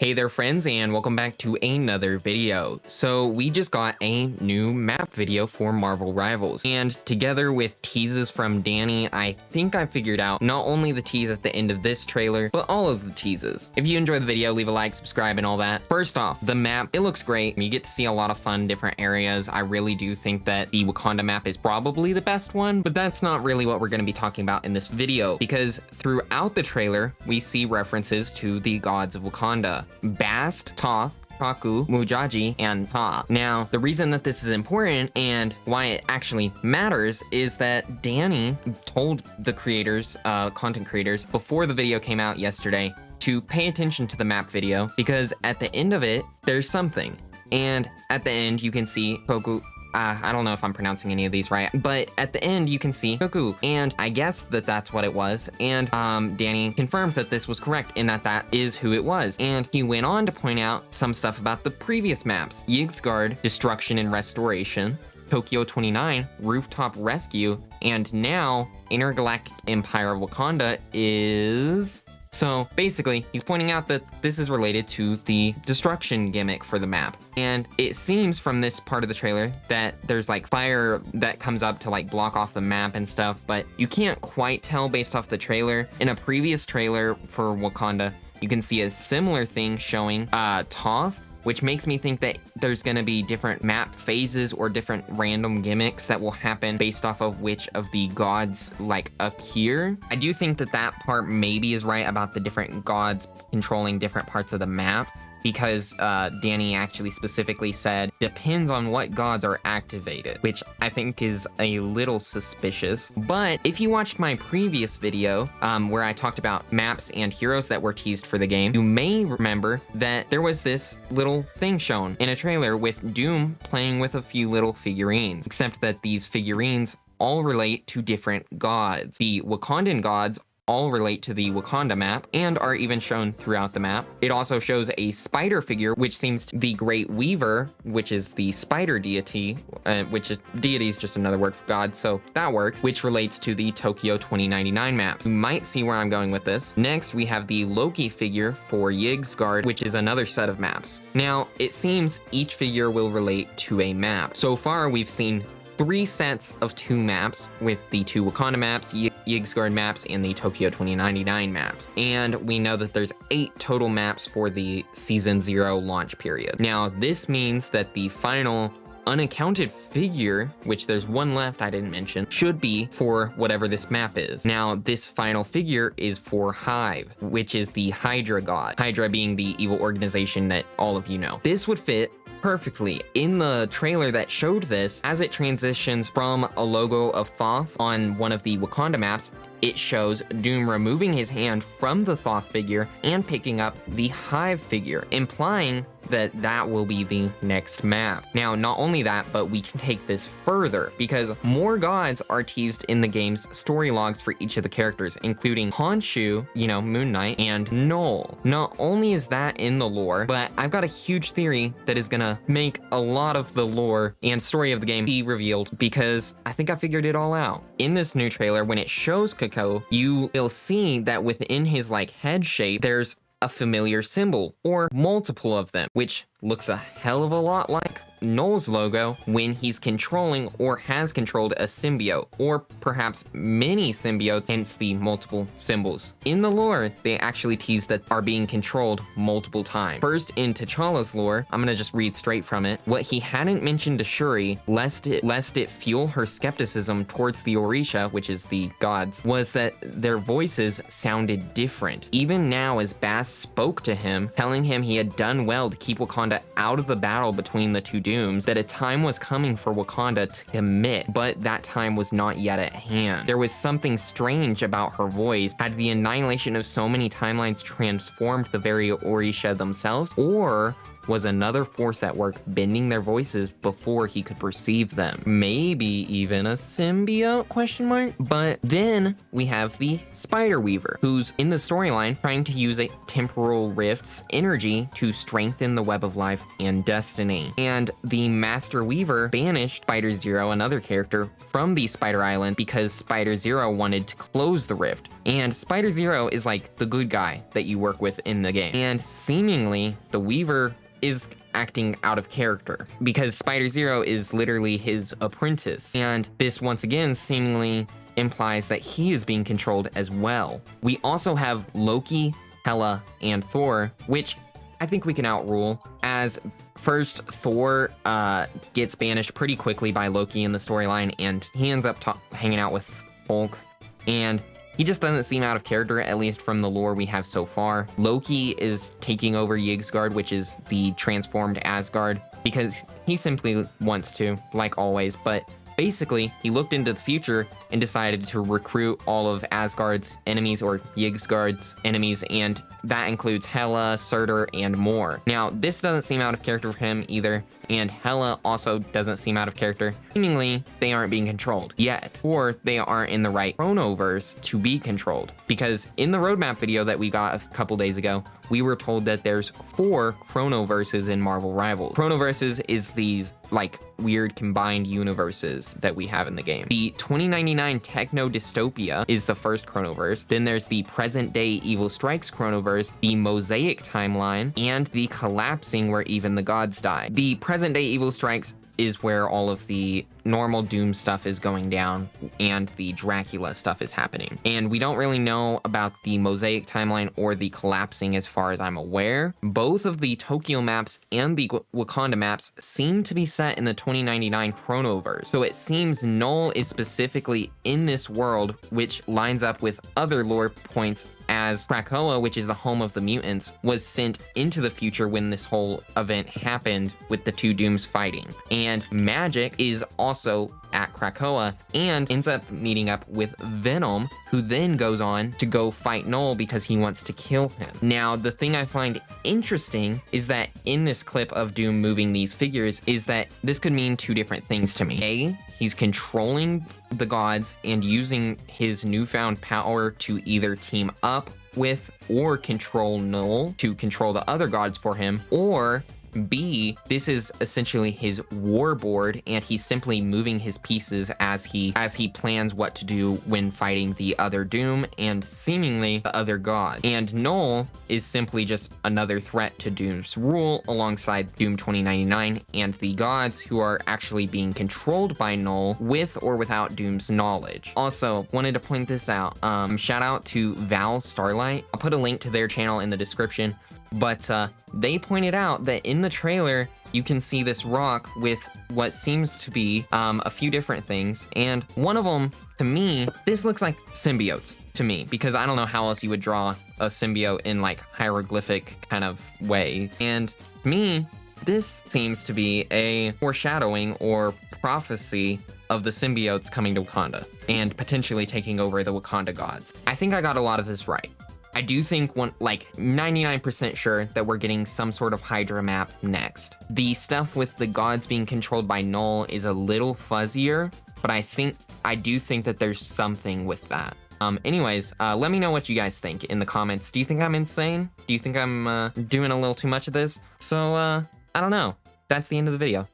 Hey there friends, and welcome back to another video. So we just got a new map video for Marvel Rivals, and together with teases from Danny, I think I figured out not only the tease at the end of this trailer, but all of the teases. If you enjoyed the video, leave a like, subscribe, and all that. First off, the map, it looks great. You get to see a lot of fun different areas. I really do think that the Wakanda map is probably the best one, but that's not really what we're going to be talking about in this video, because throughout the trailer, we see references to the gods of Wakanda. Bast, Thoth, Kaku, Mujaji, and Ta. Now, the reason that this is important and why it actually matters is that Danny told the creators, content creators, before the video came out yesterday to pay attention to the map video, because at the end of it, there's something. And at the end, you can see Koku. I don't know if I'm pronouncing any of these right, but at the end you can see Goku, and I guess that that's what it was, and Danny confirmed that this was correct and that is who it was, and he went on to point out some stuff about the previous maps: Yggdrasil, Destruction and Restoration, Tokyo 29, Rooftop Rescue, and now Intergalactic Empire of Wakanda is... So basically, he's pointing out that this is related to the destruction gimmick for the map. And it seems from this part of the trailer that there's like fire that comes up to like block off the map and stuff, but you can't quite tell based off the trailer. In a previous trailer for Wakanda, you can see a similar thing showing Thoth, which makes me think that there's gonna be different map phases or different random gimmicks that will happen based off of which of the gods like appear. I do think that that part maybe is right about the different gods controlling different parts of the map, because Danny actually specifically said depends on what gods are activated, which I think is a little suspicious. But if you watched my previous video where I talked about maps and heroes that were teased for the game, you may remember that there was this little thing shown in a trailer with Doom playing with a few little figurines, except that these figurines all relate to different gods. The Wakandan gods all relate to the Wakanda map and are even shown throughout the map. It also shows a spider figure, which seems to be the Great Weaver, which is the spider deity, which is deity is just another word for God, so that works, which relates to the Tokyo 2099 maps. You might see where I'm going with this. Next, we have the Loki figure for Yggdrasil, which is another set of maps. Now, it seems each figure will relate to a map. So far, we've seen 3 sets of 2 maps, with the 2 Wakanda maps, Yggdrasil maps, and the Tokyo 2099 maps. And we know that there's 8 total maps for the Season 0 launch period. Now, this means that the final unaccounted figure, which there's 1 left I didn't mention, should be for whatever this map is. Now, this final figure is for Hive, which is the Hydra god. Hydra being the evil organization that all of you know. This would fit perfectly in the trailer that showed this. As it transitions from a logo of Thoth on one of the Wakanda maps, it shows Doom removing his hand from the Thoth figure and picking up the Hive figure, implying that that will be the next map. Now, not only that, but we can take this further, because more gods are teased in the game's story logs for each of the characters, including Khonshu, you know, Moon Knight, and Knull. Not only is that in the lore, but I've got a huge theory that is gonna make a lot of the lore and story of the game be revealed, because I think I figured it all out. In this new trailer, when it shows Kako, you will see that within his like head shape, there's a familiar symbol, or multiple of them, which looks a hell of a lot like Knull's logo when he's controlling or has controlled a symbiote, or perhaps many symbiotes, hence the multiple symbols. In the lore, they actually tease that are being controlled multiple times. First, in T'Challa's lore, I'm gonna just read straight from it. What he hadn't mentioned to Shuri, lest it fuel her skepticism towards the Orisha, which is the gods, was that their voices sounded different. Even now, as Bast spoke to him, telling him he had done well to keep Wakanda out of the battle between the 2 dooms, that a time was coming for Wakanda to commit, but that time was not yet at hand. There was something strange about her voice. Had the annihilation of so many timelines transformed the very Orisha themselves, or was another force at work bending their voices before he could perceive them. Maybe even a symbiote, question mark? But then we have the Spider Weaver, who's in the storyline trying to use a temporal rift's energy to strengthen the web of life and destiny. And the Master Weaver banished Spider Zero, another character, from the Spider Island because Spider Zero wanted to close the rift. And Spider Zero is like the good guy that you work with in the game. And seemingly, the Weaver is acting out of character because Spider Zero is literally his apprentice. And this once again seemingly implies that he is being controlled as well. We also have Loki, Hela, and Thor, which I think we can outrule, as first Thor gets banished pretty quickly by Loki in the storyline, and he ends up hanging out with Hulk, and he just doesn't seem out of character, at least from the lore we have so far. Loki is taking over Yggdrasil, which is the transformed Asgard, because he simply wants to, like always, but basically, he looked into the future and decided to recruit all of Asgard's enemies, or Yggdrasil's enemies, and that includes Hela, Surtur, and more. Now, this doesn't seem out of character for him either, and Hela also doesn't seem out of character. Seemingly, they aren't being controlled yet, or they aren't in the right chronoverse to be controlled. Because in the roadmap video that we got a couple days ago, we were told that there's 4 chronoverses in Marvel Rivals. Chronoverses is these like weird combined universes that we have in the game. The 2099 Techno Dystopia is the first chronoverse. Then there's the present day Evil Strikes chronoverse, the Mosaic timeline, and the collapsing where even the gods die. The present day Evil Strikes is where all of the normal Doom stuff is going down and the Dracula stuff is happening. And we don't really know about the Mosaic timeline or the collapsing as far as I'm aware. Both of the Tokyo maps and the Wakanda maps seem to be set in the 2099 chronoverse. So it seems Knull is specifically in this world, which lines up with other lore points, as Krakoa, which is the home of the mutants, was sent into the future when this whole event happened with the 2 Dooms fighting. And Magic is also at Krakoa and ends up meeting up with Venom, who then goes on to go fight Knull because he wants to kill him. Now, the thing I find interesting is that in this clip of Doom moving these figures is that this could mean 2 different things to me. A, he's controlling the gods and using his newfound power to either team up with or control Knull to control the other gods for him, or B, this is essentially his war board and he's simply moving his pieces as he plans what to do when fighting the other Doom and seemingly the other god. And Knull is simply just another threat to Doom's rule alongside Doom 2099 and the gods who are actually being controlled by Knull with or without Doom's knowledge. Also, wanted to point this out. Shout out to Val Starlight. I'll put a link to their channel in the description. But they pointed out that in the trailer, you can see this rock with what seems to be a few different things. And one of them, to me, this looks like symbiotes to me, because I don't know how else you would draw a symbiote in like hieroglyphic kind of way. And to me, this seems to be a foreshadowing or prophecy of the symbiotes coming to Wakanda and potentially taking over the Wakanda gods. I think I got a lot of this right. I do think 99% sure that we're getting some sort of HYDRA map next. The stuff with the gods being controlled by Knull is a little fuzzier, but I do think that there's something with that. Anyways, let me know what you guys think in the comments. Do you think I'm insane? Do you think I'm doing a little too much of this? So, I don't know. That's the end of the video.